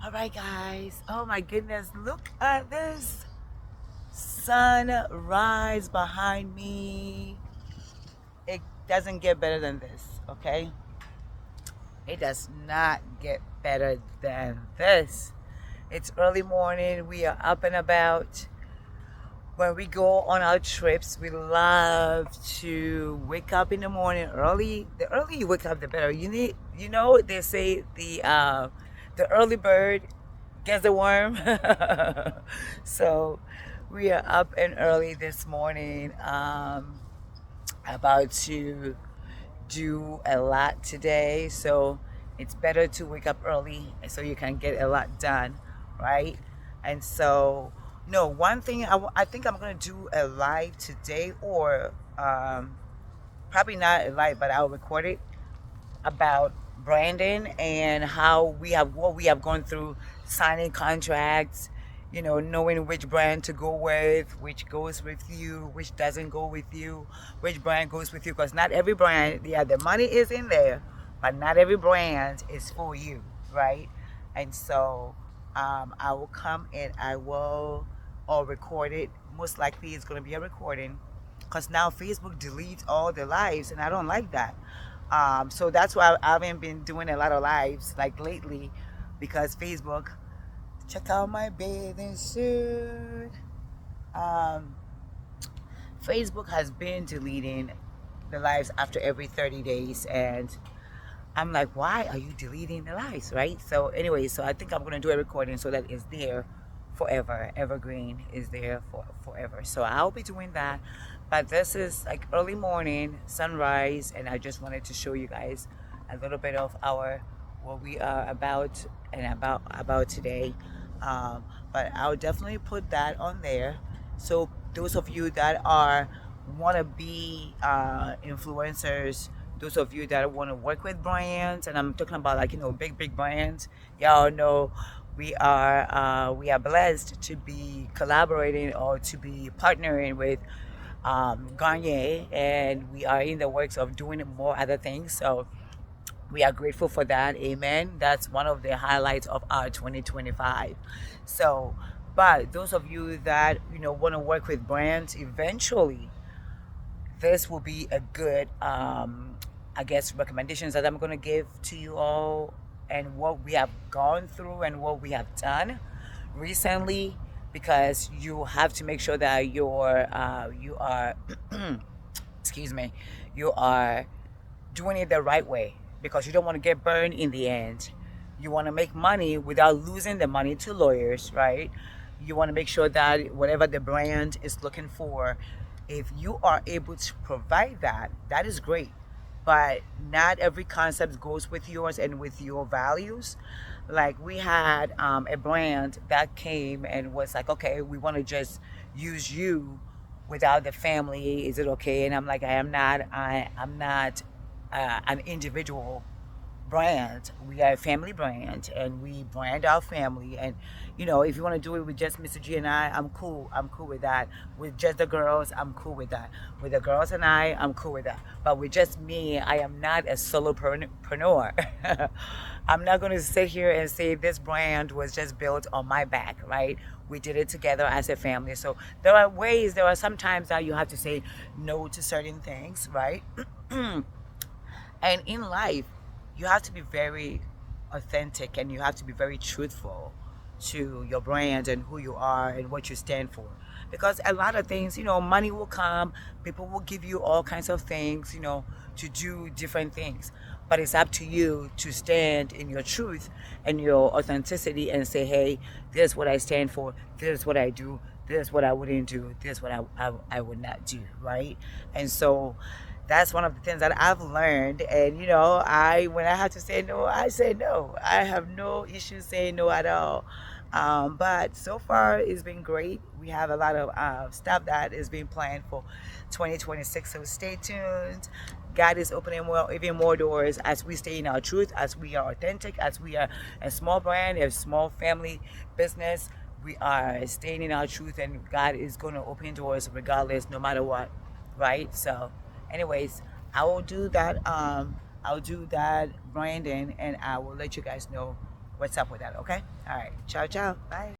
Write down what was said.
All right, guys. Oh my goodness, look at this sunrise behind me. It doesn't get better than this, okay? It does not get better than this. It's early morning. We are up and about. When we go on our trips, we love to wake up in the morning early. The earlier you wake up, the better. They say the early bird gets the worm. So we are up and early this morning. About to do a lot today, so it's better to wake up early so you can get a lot done, right? And so, no, one thing I think I'm gonna do a live today, or probably not a live, but I'll record it about branding and how what we have gone through, signing contracts, knowing which brand to go with, which goes with you, which doesn't go with you, which brand goes with you. Because not every brand, yeah, the money is in there, but not every brand is for you, right? And so I will come and I will or record it. Most likely it's going to be a recording, because now Facebook deletes all the lives, and I don't like that. So that's why I haven't been doing a lot of lives like lately, because Facebook, check out my bathing suit. Um, Facebook has been deleting the lives after every 30 days, and I'm like, why are you deleting the lives, right? So anyway, so I think I'm gonna do a recording so that it's there forever. Evergreen is there for forever. So I'll be doing that. But this is like early morning, sunrise, and I just wanted to show you guys a little bit of our what we are about and about today. But I'll definitely put that on there. So those of you that are want to be influencers, those of you that want to work with brands, and I'm talking about, like, big brands, y'all know we are blessed to be collaborating or to be partnering with Garnier, and we are in the works of doing more other things. So we are grateful for that. Amen. That's one of the highlights of our 2025. So, but those of you that want to work with brands, eventually this will be a good I guess recommendations that I'm going to give to you all, and what we have gone through and what we have done recently, because you have to make sure that you are excuse me, you are doing it the right way, because you don't want to get burned in the end. You want to make money without losing the money to lawyers, right? You want to make sure that whatever the brand is looking for, if you are able to provide that, that is great. But not every concept goes with yours and with your values. Like, we had a brand that came and was like, okay, we want to just use you without the family. Is it okay? And I'm like, I'm not an individual brand. We are a family brand, and we brand our family. And if you want to do it with just Mr. G and I'm cool. I'm cool with that. With just the girls, I'm cool with that. With the girls and I'm cool with that. But with just me, I am not a solopreneur. I'm not going to sit here and say this brand was just built on my back, right? We did it together as a family. So there are some times that you have to say no to certain things, right? And in life, you have to be very authentic, and you have to be very truthful to your brand and who you are and what you stand for. Because a lot of things, money will come, people will give you all kinds of things, to do different things. But it's up to you to stand in your truth and your authenticity and say, hey, this is what I stand for, this is what I do, this is what I wouldn't do, this is what I would not do, right? And so that's one of the things that I've learned. And when I have to say no, I say no. I have no issue saying no at all. But so far it's been great. We have a lot of stuff that is being planned for 2026. So stay tuned. God is opening even more doors as we stay in our truth, as we are authentic, as we are a small brand, a small family business. We are staying in our truth, and God is going to open doors regardless, no matter what, right? So anyways, I'll do that branding, and I will let you guys know what's up with that. Okay. All right. Ciao, ciao. Bye.